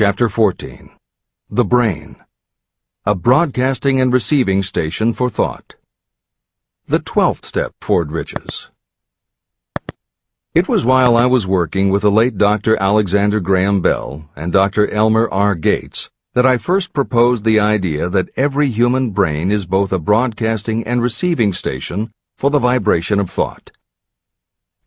Chapter 14. The Brain. A broadcasting and receiving station for thought. The 12th step toward riches. It was while I was working with the late Dr. Alexander Graham Bell and Dr. Elmer R. Gates that I first proposed the idea that every human brain is both a broadcasting and receiving station for the vibration of thought.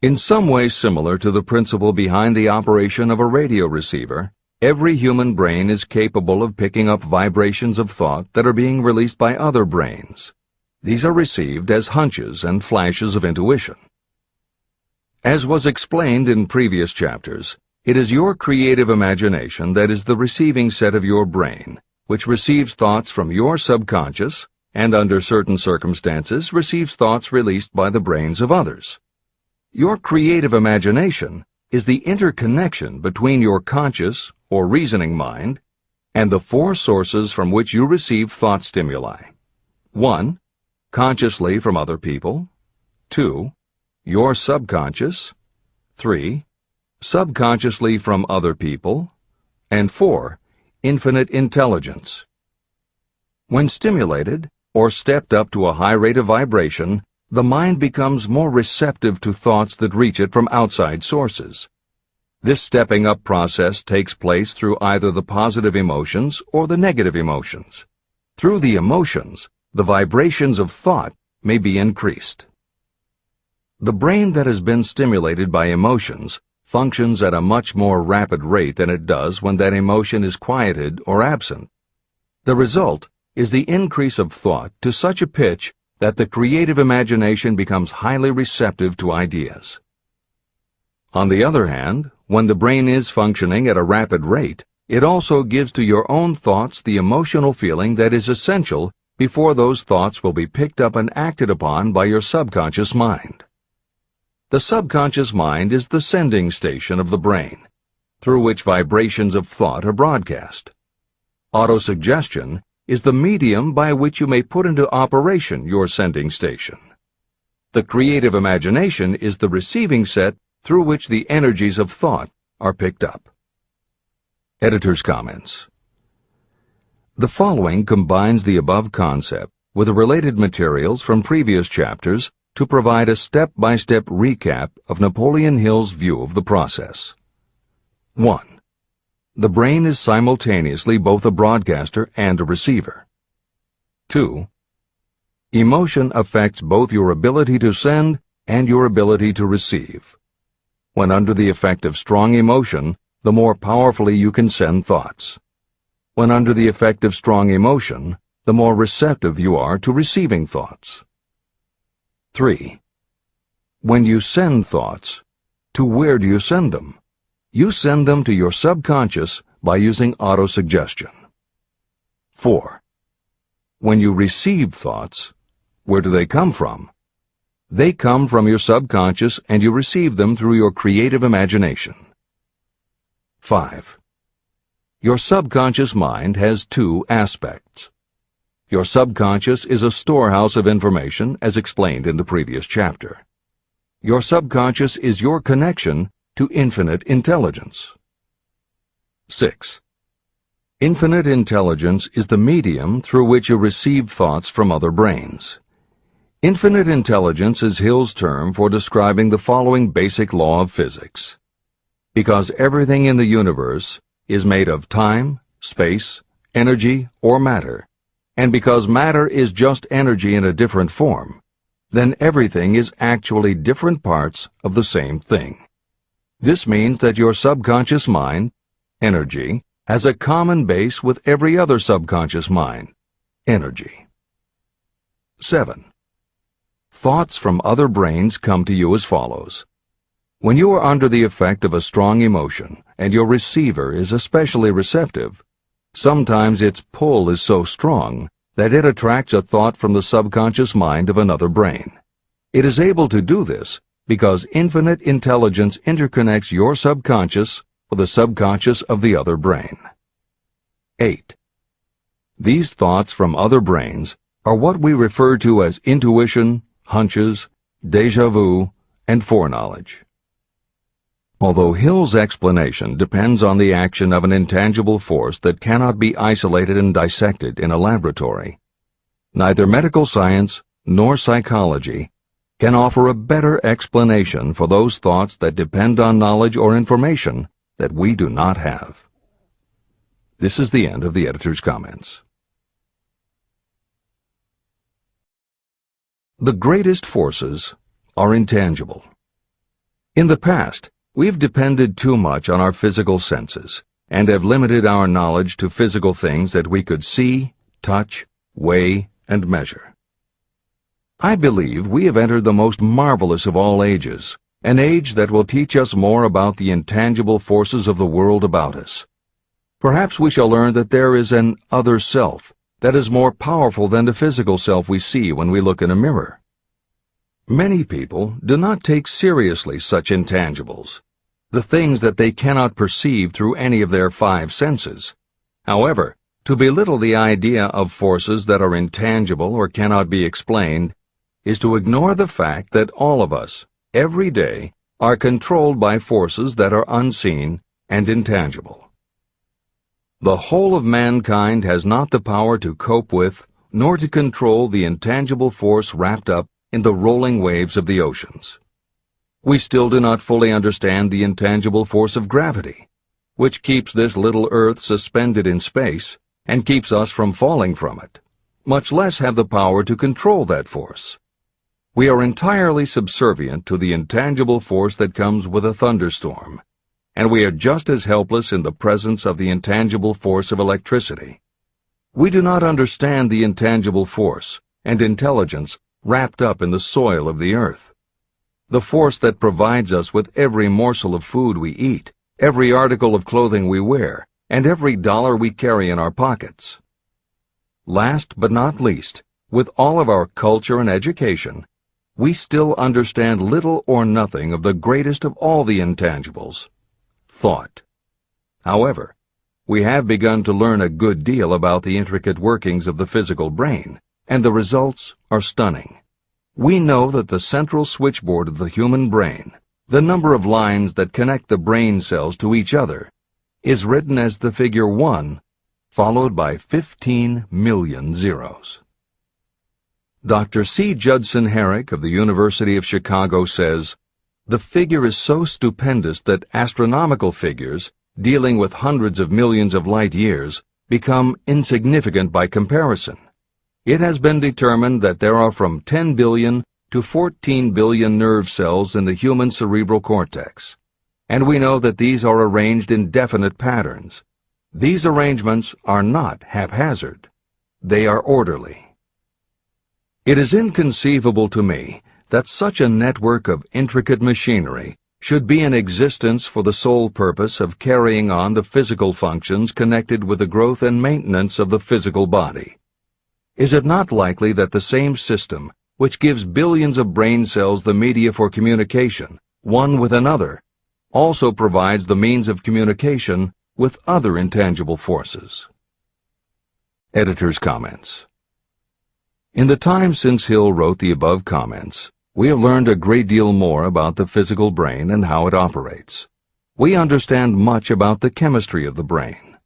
In some way similar to the principle behind the operation of a radio receiver, every human brain is capable of picking up vibrations of thought that are being released by other brains. These are received as hunches and flashes of intuition. As was explained in previous chapters, it is your creative imagination that is the receiving set of your brain, which receives thoughts from your subconscious and, under certain circumstances, receives thoughts released by the brains of others. Your creative imagination is the interconnection between your conscious or reasoning mind and the four sources from which you receive thought stimuli. 1. Consciously from other people. 2. Your subconscious. 3. Subconsciously from other people. And 4. Infinite intelligence. When stimulated or stepped up to a high rate of vibration, the mind becomes more receptive to thoughts that reach it from outside sources. This stepping up process takes place through either the positive emotions or the negative emotions. Through the emotions, the vibrations of thought may be increased. The brain that has been stimulated by emotions functions at a much more rapid rate than it does when that emotion is quieted or absent. The result is the increase of thought to such a pitch that the creative imagination becomes highly receptive to ideas. On the other hand, when the brain is functioning at a rapid rate, it also gives to your own thoughts the emotional feeling that is essential before those thoughts will be picked up and acted upon by your subconscious mind. The subconscious mind is the sending station of the brain, through which vibrations of thought are broadcast. Autosuggestion is the medium by which you may put into operation your sending station. The creative imagination is the receiving set through which the energies of thought are picked up. Editor's comments. The following combines the above concept with the related materials from previous chapters to provide a step-by-step recap of Napoleon Hill's view of the process. 1. The brain is simultaneously both a broadcaster and a receiver. 2. Emotion affects both your ability to send and your ability to receive. When under the effect of strong emotion, the more powerfully you can send thoughts. When under the effect of strong emotion, the more receptive you are to receiving thoughts. 3. When you send thoughts, to where do you send them? You send them to your subconscious by using autosuggestion. 4. When you receive thoughts, where do they come from? They come from your subconscious and you receive them through your creative imagination. 5. Your subconscious mind has two aspects. Your subconscious is a storehouse of information as explained in the previous chapter. Your subconscious is your connection to infinite intelligence. 6. Infinite intelligence is the medium through which you receive thoughts from other brains. Infinite intelligence is Hill's term for describing the following basic law of physics. Because everything in the universe is made of time, space, energy, or matter, and because matter is just energy in a different form, then everything is actually different parts of the same thing. This means that your subconscious mind, energy, has a common base with every other subconscious mind, energy. 7. Thoughts from other brains come to you as follows. When you are under the effect of a strong emotion and your receiver is especially receptive, sometimes its pull is so strong that it attracts a thought from the subconscious mind of another brain. It is able to do this because infinite intelligence interconnects your subconscious with the subconscious of the other brain. 8. These thoughts from other brains are what we refer to as intuition, hunches, déjà vu, and foreknowledge. Although Hill's explanation depends on the action of an intangible force that cannot be isolated and dissected in a laboratory, neither medical science nor psychology can offer a better explanation for those thoughts that depend on knowledge or information that we do not have. This is the end of the editor's comments. The greatest forces are intangible. In the past, we've depended too much on our physical senses and have limited our knowledge to physical things that we could see, touch, weigh, and measure. I believe we have entered the most marvelous of all ages, an age that will teach us more about the intangible forces of the world about us. Perhaps we shall learn that there is an other self that is more powerful than the physical self we see when we look in a mirror. Many people do not take seriously such intangibles, the things that they cannot perceive through any of their five senses. However, to belittle the idea of forces that are intangible or cannot be explained is to ignore the fact that all of us, every day, are controlled by forces that are unseen and intangible. The whole of mankind has not the power to cope with nor to control the intangible force wrapped up in the rolling waves of the oceans. We still do not fully understand the intangible force of gravity, which keeps this little Earth suspended in space and keeps us from falling from it, much less have the power to control that force. We are entirely subservient to the intangible force that comes with a thunderstorm, and we are just as helpless in the presence of the intangible force of electricity. We do not understand the intangible force and intelligence wrapped up in the soil of the earth, the force that provides us with every morsel of food we eat, every article of clothing we wear, and every dollar we carry in our pockets. Last but not least, with all of our culture and education, we still understand little or nothing of the greatest of all the intangibles, thought. However, we have begun to learn a good deal about the intricate workings of the physical brain, and the results are stunning. We know that the central switchboard of the human brain, the number of lines that connect the brain cells to each other, is written as the figure 1, followed by 15 million zeros. Dr. C. Judson Herrick of the University of Chicago says, "The figure is so stupendous that astronomical figures, dealing with hundreds of millions of light years, become insignificant by comparison. It has been determined that there are from 10 billion to 14 billion nerve cells in the human cerebral cortex, and we know that these are arranged in definite patterns. These arrangements are not haphazard. They are orderly. It is inconceivable to me that such a network of intricate machinery should be in existence for the sole purpose of carrying on the physical functions connected with the growth and maintenance of the physical body. Is it not likely that the same system, which gives billions of brain cells the media for communication, one with another, also provides the means of communication with other intangible forces?" Editor's comments. In the time since Hill wrote the above comments, we have learned a great deal more about the physical brain and how it operates. We understand much about the chemistry of the brain.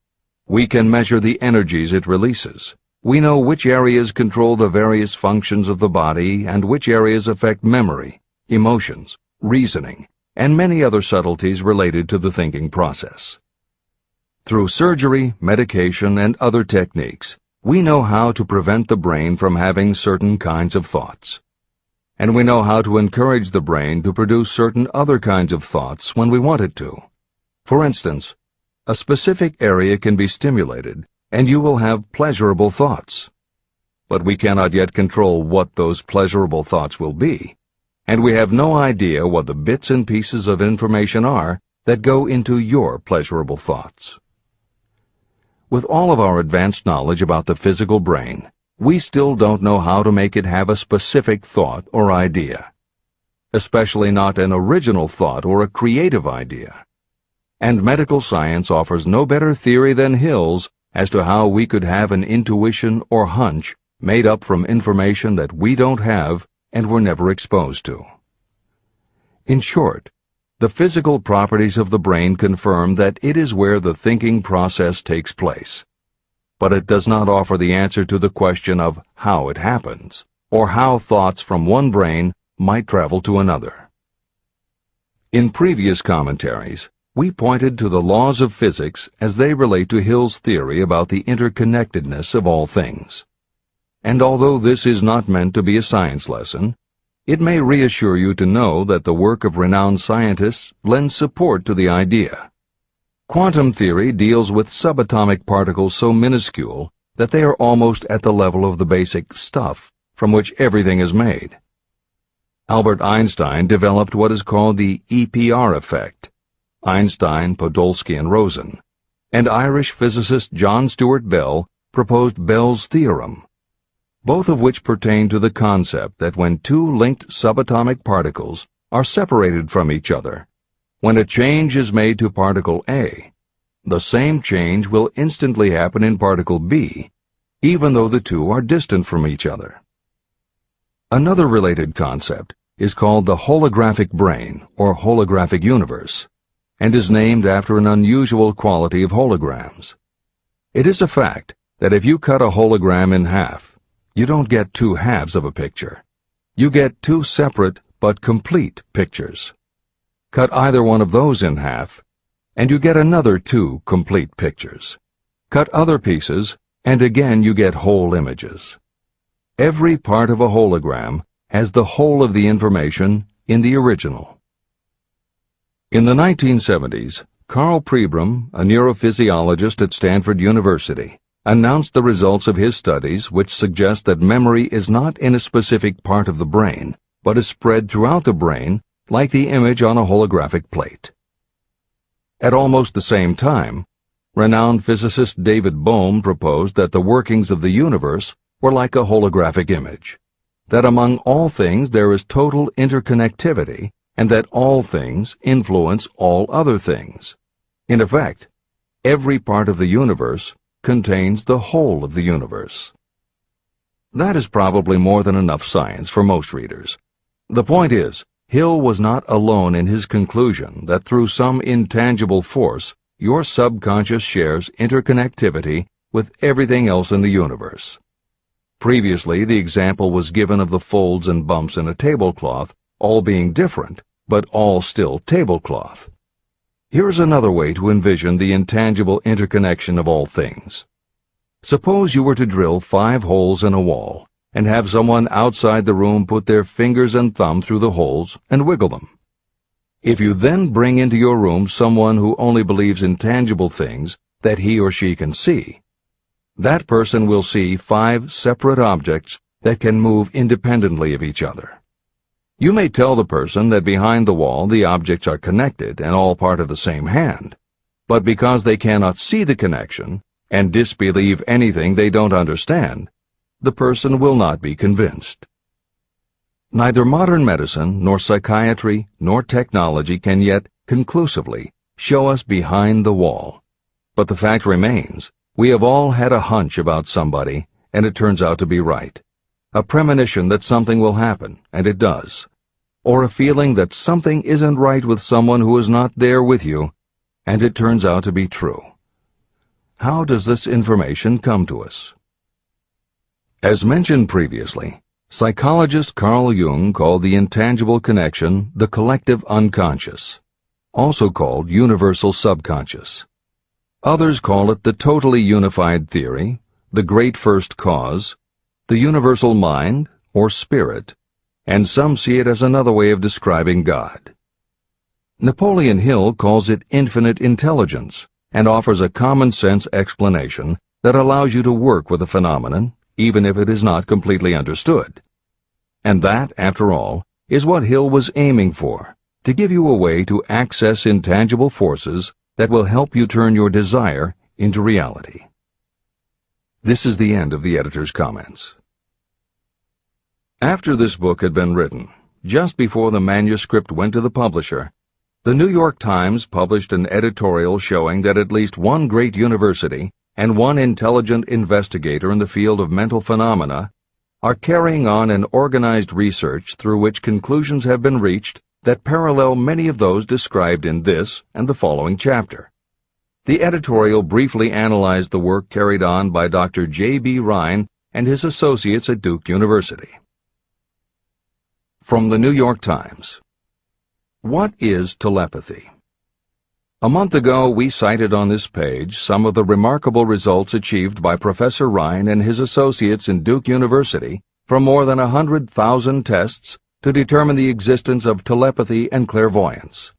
We can measure the energies it releases. We know which areas control the various functions of the body and which areas affect memory, emotions, reasoning, and many other subtleties related to the thinking process. Through surgery, medication, and other techniques, we know how to prevent the brain from having certain kinds of thoughts. And we know how to encourage the brain to produce certain other kinds of thoughts when we want it to. For instance, a specific area can be stimulated, and you will have pleasurable thoughts. But we cannot yet control what those pleasurable thoughts will be, and we have no idea what the bits and pieces of information are that go into your pleasurable thoughts. With all of our advanced knowledge about the physical brain, we still don't know how to make it have a specific thought or idea, especially not an original thought or a creative idea. And medical science offers no better theory than Hill's as to how we could have an intuition or hunch made up from information that we don't have and were never exposed to. In short, The physical properties of the brain confirm that it is where the thinking process takes place. But it does not offer the answer to the question of how it happens, or how thoughts from one brain might travel to another. In previous commentaries, we pointed to the laws of physics as they relate to Hill's theory about the interconnectedness of all things. And although this is not meant to be a science lesson, it may reassure you to know that the work of renowned scientists lends support to the idea. Quantum theory deals with subatomic particles so minuscule that they are almost at the level of the basic stuff from which everything is made. Albert Einstein developed what is called the EPR effect. Einstein, Podolsky, and Rosen, and Irish physicist John Stuart Bell proposed Bell's theorem, both of which pertain to the concept that when two linked subatomic particles are separated from each other, when a change is made to particle A, the same change will instantly happen in particle B, even though the two are distant from each other. Another related concept is called the holographic brain or holographic universe, and is named after an unusual quality of holograms. It is a fact that if you cut a hologram in half, you don't get two halves of a picture. You get two separate but complete pictures. Cut either one of those in half, and you get another two complete pictures. Cut other pieces, and again you get whole images. Every part of a hologram has the whole of the information in the original. In the 1970s, Carl Pribram, a neurophysiologist at Stanford University, announced the results of his studies which suggest that memory is not in a specific part of the brain, but is spread throughout the brain like the image on a holographic plate. At almost the same time, renowned physicist David Bohm proposed that the workings of the universe were like a holographic image, that among all things there is total interconnectivity, and that all things influence all other things. In effect, every part of the universe contains the whole of the universe. That is probably more than enough science for most readers. The point is, Hill was not alone in his conclusion that through some intangible force, your subconscious shares interconnectivity with everything else in the universe. Previously, the example was given of the folds and bumps in a tablecloth, all being different, but all still tablecloth. Here is another way to envision the intangible interconnection of all things. Suppose you were to drill 5 holes in a wall, and have someone outside the room put their fingers and thumb through the holes and wiggle them. If you then bring into your room someone who only believes in tangible things that he or she can see, that person will see 5 separate objects that can move independently of each other. You may tell the person that behind the wall the objects are connected and all part of the same hand, but because they cannot see the connection and disbelieve anything they don't understand, the person will not be convinced. Neither modern medicine, nor psychiatry, nor technology can yet conclusively show us behind the wall. But the fact remains, we have all had a hunch about somebody, and it turns out to be right. A premonition that something will happen, and it does. Or a feeling that something isn't right with someone who is not there with you, and it turns out to be true. How does this information come to us? As mentioned previously, psychologist Carl Jung called the intangible connection the collective unconscious, also called universal subconscious. Others call it the totally unified theory, the great first cause, the universal mind, or spirit, and some see it as another way of describing God. Napoleon Hill calls it infinite intelligence and offers a common-sense explanation that allows you to work with a phenomenon, even if it is not completely understood. And that, after all, is what Hill was aiming for, to give you a way to access intangible forces that will help you turn your desire into reality. This is the end of the editor's comments. After this book had been written, just before the manuscript went to the publisher, the New York Times published an editorial showing that at least one great university and one intelligent investigator in the field of mental phenomena are carrying on an organized research through which conclusions have been reached that parallel many of those described in this and the following chapter. The editorial briefly analyzed the work carried on by Dr. J.B. Rhine and his associates at Duke University. From the New York Times. What is telepathy? A month ago, we cited on this page some of the remarkable results achieved by Professor Rhine and his associates in Duke University from more than 100,000 tests to determine the existence of telepathy and clairvoyance.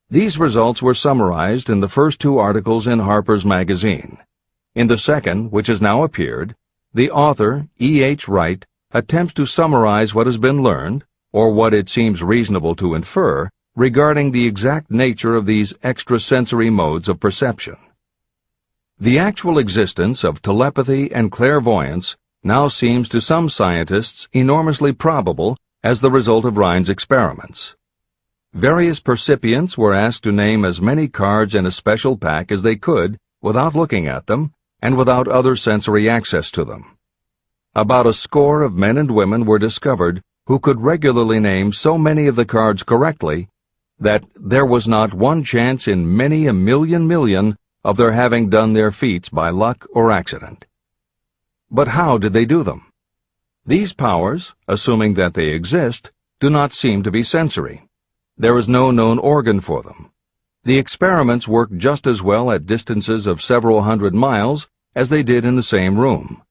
These results were summarized in the first two articles in Harper's Magazine. In the second, which has now appeared, the author, E.H. Wright, attempts to summarize what has been learned, or what it seems reasonable to infer, regarding the exact nature of these extrasensory modes of perception. The actual existence of telepathy and clairvoyance now seems to some scientists enormously probable as the result of Rhine's experiments. Various percipients were asked to name as many cards in a special pack as they could without looking at them and without other sensory access to them. About a score of men and women were discovered who could regularly name so many of the cards correctly that there was not one chance in many a million of their having done their feats by luck or accident. But how did they do them? These powers, assuming that they exist, do not seem to be sensory. There is no known organ for them. The experiments work just as well at distances of several hundred miles as they did in the same room.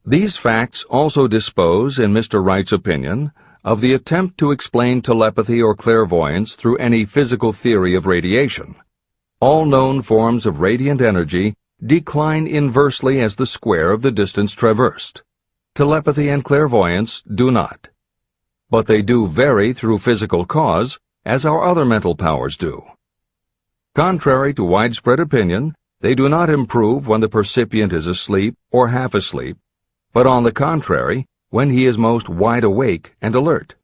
These facts also dispose, in Mr. Wright's opinion, of the attempt to explain telepathy or clairvoyance through any physical theory of radiation. All known forms of radiant energy decline inversely as the square of the distance traversed. Telepathy and clairvoyance do not. But they do vary through physical cause, as our other mental powers do. Contrary to widespread opinion, they do not improve when the percipient is asleep or half asleep, but on the contrary, when he is most wide awake and alert.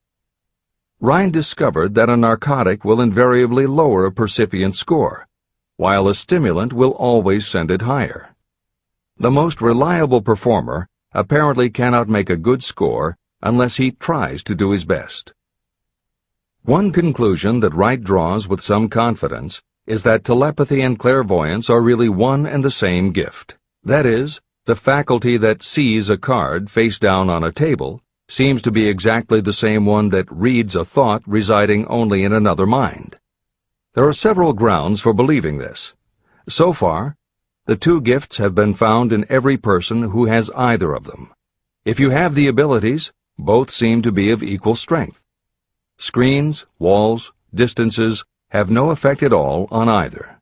Rhine discovered that a narcotic will invariably lower a percipient score, while a stimulant will always send it higher. The most reliable performer apparently cannot make a good score unless he tries to do his best. One conclusion that Wright draws with some confidence is that telepathy and clairvoyance are really one and the same gift. That is, the faculty that sees a card face down on a table seems to be exactly the same one that reads a thought residing only in another mind. There are several grounds for believing this. So far, the two gifts have been found in every person who has either of them. If you have the abilities, both seem to be of equal strength. Screens, walls, distances have no effect at all on either.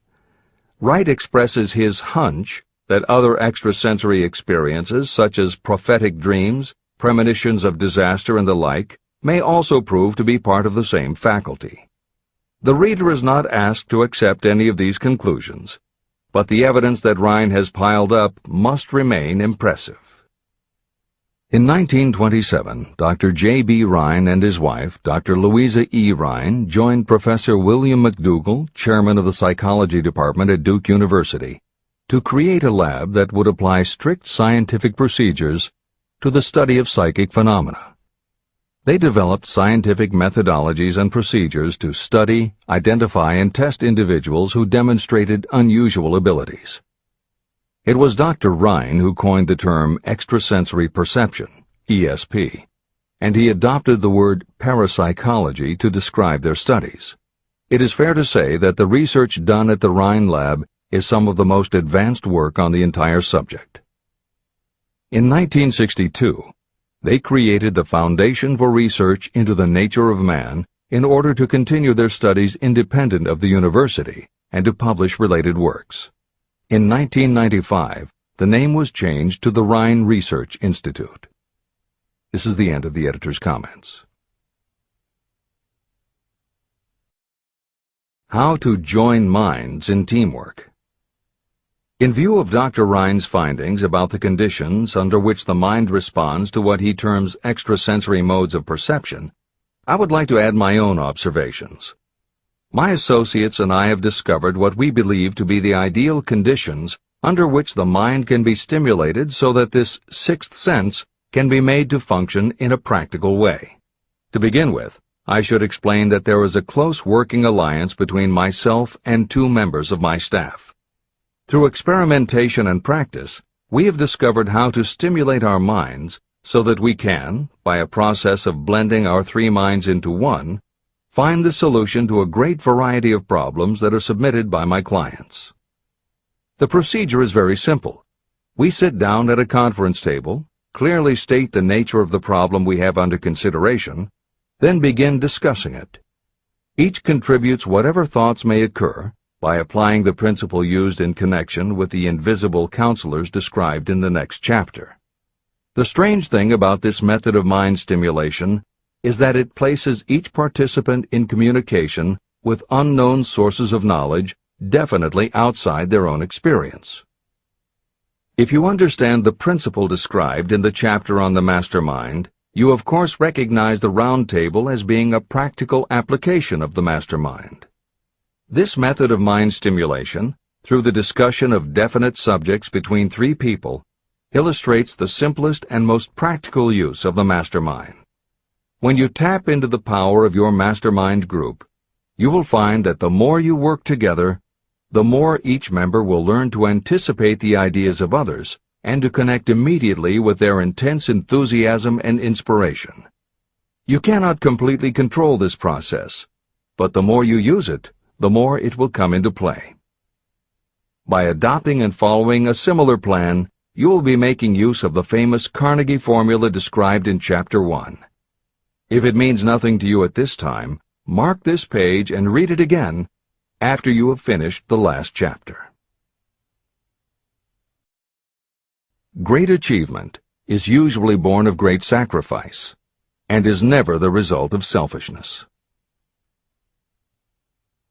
Wright expresses his hunch that other extrasensory experiences, such as prophetic dreams, premonitions of disaster, and the like, may also prove to be part of the same faculty. The reader is not asked to accept any of these conclusions, but the evidence that Rhine has piled up must remain impressive. In 1927, Dr. J.B. Rhine and his wife, Dr. Louisa E. Rhine, joined Professor William McDougall, chairman of the psychology department at Duke University, to create a lab that would apply strict scientific procedures to the study of psychic phenomena. They developed scientific methodologies and procedures to study, identify, and test individuals who demonstrated unusual abilities. It was Dr. Rhine who coined the term extrasensory perception, ESP, and he adopted the word parapsychology to describe their studies. It is fair to say that the research done at the Rhine Lab is some of the most advanced work on the entire subject. In 1962, they created the Foundation for Research into the Nature of Man in order to continue their studies independent of the university and to publish related works. In 1995, the name was changed to the Rhine Research Institute. This is the end of the editor's comments. How to join minds in teamwork. In view of Dr. Rhine's findings about the conditions under which the mind responds to what he terms extrasensory modes of perception, I would like to add my own observations. My associates and I have discovered what we believe to be the ideal conditions under which the mind can be stimulated so that this sixth sense can be made to function in a practical way. To begin with, I should explain that there is a close working alliance between myself and 2 members of my staff. Through experimentation and practice, we have discovered how to stimulate our minds so that we can, by a process of blending our 3 minds into one, find the solution to a great variety of problems that are submitted by my clients. The procedure is very simple. We sit down at a conference table, clearly state the nature of the problem we have under consideration, then begin discussing it. Each contributes whatever thoughts may occur by applying the principle used in connection with the invisible counselors described in the next chapter. The strange thing about this method of mind stimulation is that it places each participant in communication with unknown sources of knowledge definitely outside their own experience. If you understand the principle described in the chapter on the mastermind, you of course recognize the round table as being a practical application of the mastermind. This method of mind stimulation, through the discussion of definite subjects between 3 people, illustrates the simplest and most practical use of the mastermind. When you tap into the power of your mastermind group, you will find that the more you work together, the more each member will learn to anticipate the ideas of others and to connect immediately with their intense enthusiasm and inspiration. You cannot completely control this process, but the more you use it, the more it will come into play. By adopting and following a similar plan, you will be making use of the famous Carnegie formula described in Chapter 1. If it means nothing to you at this time, mark this page and read it again after you have finished the last chapter. Great achievement is usually born of great sacrifice and is never the result of selfishness.